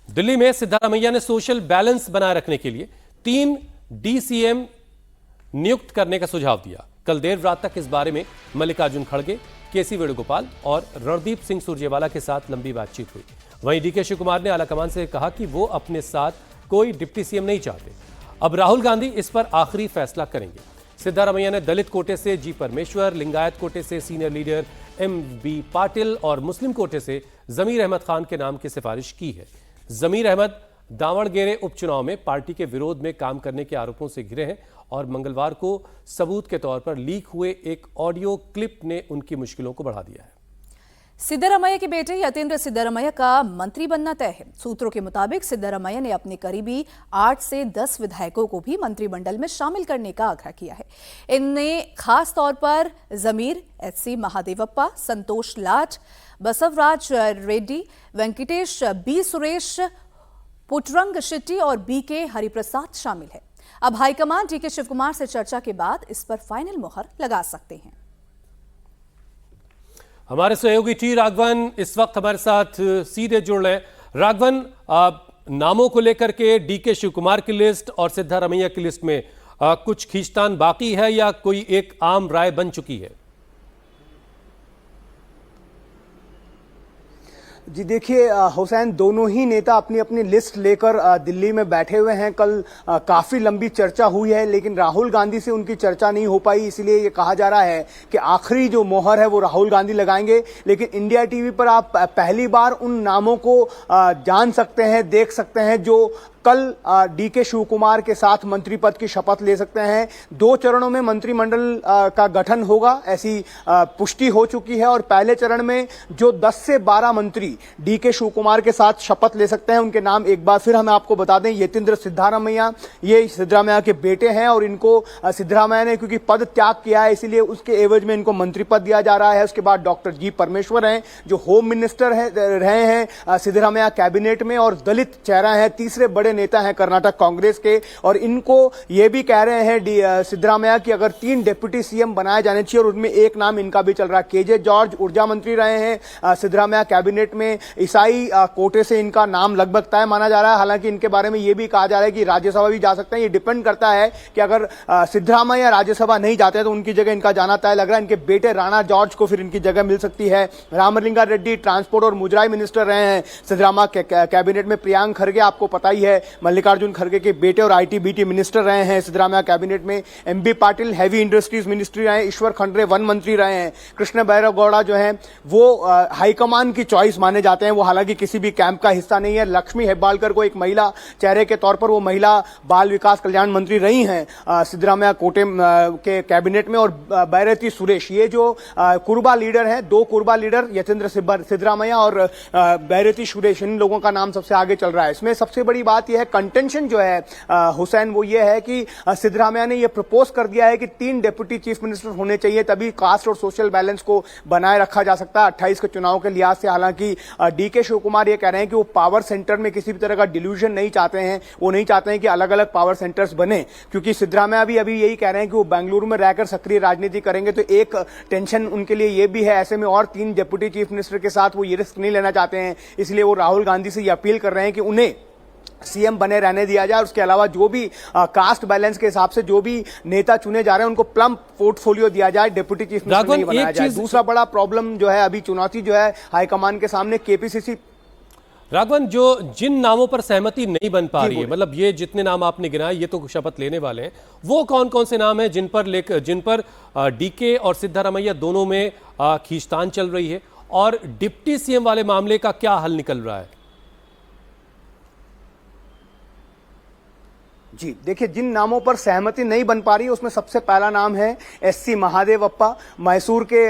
दिल्ली में सिद्धारमैया ने social balance बनाए रखने के लिए 3 डीसीएम नियुक्त करने का सुझाव दिया। कल देर रात तक इस बारे में मल्लिकार्जुन खड़गे, केसी वेणुगोपाल और रणदीप सिंह सुरजेवाला के साथ लंबी बातचीत हुई। वहीं डीके शिवकुमार ने आलाकमान से कहा कि वो अपने साथ कोई डिप्टी सीएम नहीं चाहते। अब राहुल गांधी इस पर आखिरी फैसला करेंगे। सिद्धारमैया ने दलित कोटे से जी परमेश्वर, लिंगायत कोटे से सीनियर लीडर एमबी पाटिल और मुस्लिम कोटे से जमीर अहमद खान के नाम की सिफारिश की है। जमीर अहमद दावणगेरे उपचुनाव में पार्टी के विरोध में काम करने के आरोपों से घिरे हैं और मंगलवार को सबूत के तौर पर लीक हुए एक ऑडियो क्लिप ने उनकी मुश्किलों को बढ़ा दिया है। सिद्धारमैया के बेटे यतेंद्र सिद्धारमैया का मंत्री बनना तय है। सूत्रों के मुताबिक सिद्धारमैया ने अपने करीबी 8 से 10 विधायकों को भी मंत्रिमंडल में शामिल करने का आग्रह किया है। इनमें खास तौर पर जमीर, एचसी महादेवप्पा, संतोष लाट, बसवराज रेड्डी, वेंकटेश बी सुरेश, पुटरंग शेट्टी और बीके हरिप्रसाद शामिल है। अब हाईकमान डीके शिवकुमार से चर्चा के बाद इस पर फाइनल मुहर लगा सकते हैं। हमारे सहयोगी टी राघवन इस वक्त हमारे साथ सीधे जुड़ रहे हैं। राघवन, नामों को लेकर के डीके शिवकुमार की लिस्ट और सिद्धारमैया की लिस्ट में कुछ खींचतान बाकी है या कोई एक आम राय बन चुकी है? जी देखिए हुसैन, दोनों ही नेता अपनी अपनी लिस्ट लेकर दिल्ली में बैठे हुए हैं। कल काफी लंबी चर्चा हुई है, लेकिन राहुल गांधी से उनकी चर्चा नहीं हो पाई। इसलिए ये कहा जा रहा है कि आखिरी जो मोहर है वो राहुल गांधी लगाएंगे। लेकिन इंडिया टीवी पर आप पहली बार उन नामों को जान सकते हैं, देख सकते हैं जो कल डीके शिवकुमार के साथ मंत्री पद की शपथ ले सकते हैं। 2 चरणों में मंत्रिमंडल का गठन होगा, ऐसी पुष्टि हो चुकी है। और पहले चरण में जो 10 से 12 मंत्री डीके शिवकुमार के साथ शपथ ले सकते हैं, उनके नाम एक बार फिर हम आपको बता दें। यतेंद्र सिद्धारमैया, ये सिद्धारमैया के बेटे हैं और इनको सिद्धारमैया ने क्योंकि पद त्याग किया है, इसीलिए उसके एवज में इनको मंत्री पद दिया जा रहा है। उसके बाद डॉक्टर जी परमेश्वर हैं जो होम मिनिस्टर रहे हैं सिद्धारमैया कैबिनेट में और दलित चेहरा है, तीसरे बड़े नेता हैं कर्नाटक कांग्रेस के। और इनको ये भी कह रहे हैं सिद्धारमैया कि अगर 3 डिप्टी सीएम बनाए जाने चाहिए और उनमें एक नाम इनका भी चल रहा है। केजे जॉर्ज ऊर्जा मंत्री रहे हैं सिद्धारमैया कैबिनेट में, ईसाई कोटे से इनका नाम लगभग तय माना जा रहा है। हालांकि इनके बारे में यह भी कहा जा रहा है कि राज्यसभा भी जा सकते हैं। ये डिपेंड करता है कि अगर सिद्धारमैया राज्यसभा नहीं जाते तो उनकी जगह इनका जाना तय लग रहा है। इनके बेटे राणा जॉर्ज को फिर इनकी जगह मिल सकती है। रामलिंगा रेड्डी ट्रांसपोर्ट और मुजराई मिनिस्टर रहे हैं सिद्धारमैया कैबिनेट में। प्रियांक खड़गे आपको पता ही है, मल्लिकार्जुन खड़गे के बेटे और आईटी बीटी मिनिस्टर रहे हैं सिद्धारमैया कैबिनेट में। MB Patil heavy industries ministry रहे हैं। ईश्वर खंड्रे वन मंत्री रहे हैं। कृष्ण बैरगौड़ा जो है वो हाईकमान की चॉइस माने जाते हैं। वो हालांकि किसी भी कैंप का हिस्सा नहीं है। लक्ष्मी हेब्बालकर को एक महिला चेहरे के तौर पर वो महिला बाल विकास कल्याण मंत्री रही हैं सिद्धारमैया कोटे के कैबिनेट में। और बैरती सुरेश, ये जो कुरबा लीडर हैं, 2 कुरबा लीडर यतेंद्र सिद्धारमैया और बैरती सुरेश, इन लोगों का नाम सबसे आगे चल रहा है। इसमें सबसे बड़ी बात यह है, कंटेंशन जो है हुसैन, वो ये है कि सिद्धारमैया ने ये प्रपोज कर दिया है कि 3 डिप्टी चीफ मिनिस्टर होने चाहिए, तभी कास्ट और सोशल बैलेंस को बनाए रखा जा सकता है 28 के चुनाव के लिहाज से। हालांकि डीके शिवकुमार ये कह रहे हैं कि वो पावर सेंटर में किसी भी तरह का डिल्यूजन नहीं चाहते हैं। वो नहीं चाहते हैं कि अलग अलग पावर सेंटर्स बने, क्योंकि सिद्धारमैया भी अभी यही कह रहे हैं कि वो बेंगलुरु में रहकर सक्रिय राजनीति करेंगे। तो एक टेंशन उनके लिए ये भी है। ऐसे में और 3 डिप्टी चीफ मिनिस्टर के साथ वो ये रिस्क नहीं लेना चाहते हैं। इसलिए वो राहुल गांधी से ये अपील कर रहे हैं कि उन्हें सीएम बने रहने दिया जाए। उसके अलावा जो भी कास्ट बैलेंस के हिसाब से जो भी नेता चुने जा रहे हैं उनको प्लम पोर्टफोलियो दिया जाए, डिप्टी चीफ मिनिस्टर नहीं बनाया जाए। दूसरा बड़ा प्रॉब्लम जो है, अभी चुनौती जो है हाईकमान के सामने, केपीसीसी। राघवन, जो जिन नामों पर सहमति नहीं बन पा रही है, मतलब ये जितने नाम आपने गिनाए ये तो शपथ लेने वाले हैं, वो कौन कौन से नाम हैं जिन पर डीके और सिद्धारमैया दोनों में खींचतान चल रही है, और डिप्टी सीएम वाले मामले का क्या हल निकल रहा है? जी देखिए, जिन नामों पर सहमति नहीं बन पा रही है उसमें सबसे पहला नाम है एससी महादेवप्पा। मैसूर के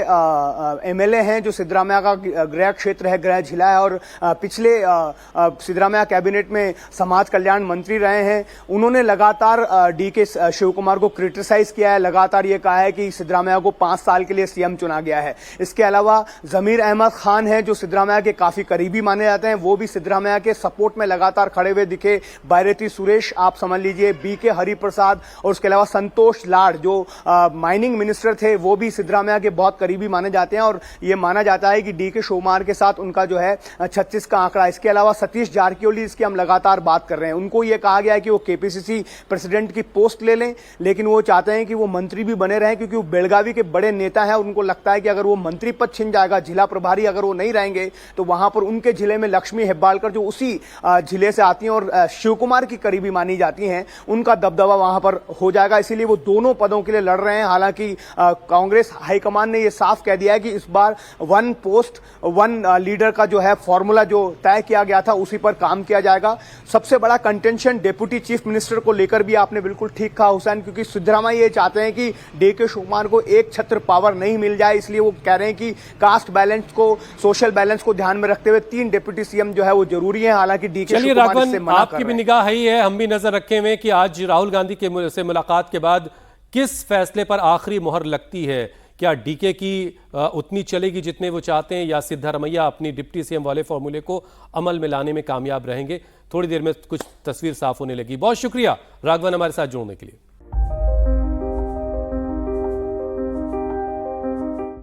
एमएलए हैं जो सिद्धारमैया का गृह क्षेत्र है, गृह जिला है, और पिछले सिद्धारमैया कैबिनेट में समाज कल्याण मंत्री रहे हैं। उन्होंने लगातार डीके शिवकुमार को क्रिटिसाइज किया है, लगातार ये कहा है कि सिद्धारमैया को 5 साल के लिए सीएम चुना गया है। इसके अलावा जमीर अहमद खान है जो सिद्धारमैया के काफी करीबी माने जाते हैं, वो भी सिद्धारमैया के सपोर्ट में लगातार खड़े हुए दिखे। बैरती सुरेश, आप समझ लीजिए लीजिए BK हरिप्रसाद और उसके अलावा संतोष लाड जो माइनिंग मिनिस्टर थे वो भी सिद्धरामैया के बहुत करीबी माने जाते हैं और ये माना जाता है कि DK शिवकुमार के साथ उनका जो है 36 का आंकड़ा। इसके अलावा सतीश जारकिहोली, इसकी हम लगातार बात कर रहे हैं, उनको ये कहा गया है कि वो KPCC प्रेसिडेंट की पोस्ट ले लें, लेकिन वो चाहते हैं कि वो मंत्री भी बने रहें क्योंकि वो बेलगावी के बड़े नेता हैं। उनको लगता है कि अगर वो मंत्री पद छिन जाएगा, जिला प्रभारी अगर वो नहीं रहेंगे तो वहां पर उनके जिले में लक्ष्मी हेब्बालकर जो उसी जिले से आती हैं और शिवकुमार की करीबी मानी जाती हैं, उनका दबदबा वहां पर हो जाएगा। इसीलिए वो दोनों पदों के लिए लड़ रहे हैं। हालांकि कांग्रेस हाईकमान ने यह साफ कह दिया है कि इस बार 1 पोस्ट 1 लीडर का जो है फॉर्मूला जो तय किया गया था उसी पर काम किया जाएगा। सबसे बड़ा कंटेंशन डिप्टी चीफ मिनिस्टर को लेकर भी आपने बिल्कुल ठीक कहा हुसैन, क्योंकि सिद्धरामैया ये चाहते हैं कि DK शिवकुमार को एक छत्र पावर नहीं मिल जाए, इसलिए वो कह रहे हैं कि कास्ट बैलेंस को, सोशल बैलेंस को ध्यान में रखते हुए 3 डिप्टी CM जो है वो जरूरी है। हालांकि DK चलिए शिवकुमार इससे राघवन, मना कर आपकी भी रहे हैं। निगाह ही है, हम भी नजर रखे हुए कि आज राहुल गांधी के से मुलाकात के बाद किस फैसले पर आखिरी मोहर लगती है। क्या DK की उतनी चलेगी जितने वो चाहते हैं, या सिद्धरामैया अपनी डिप्टी CM वाले फॉर्मूले को अमल में लाने में कामयाब रहेंगे? थोड़ी देर में कुछ तस्वीर साफ होने लगी। बहुत शुक्रिया राघवन हमारे साथ जुड़ने के लिए।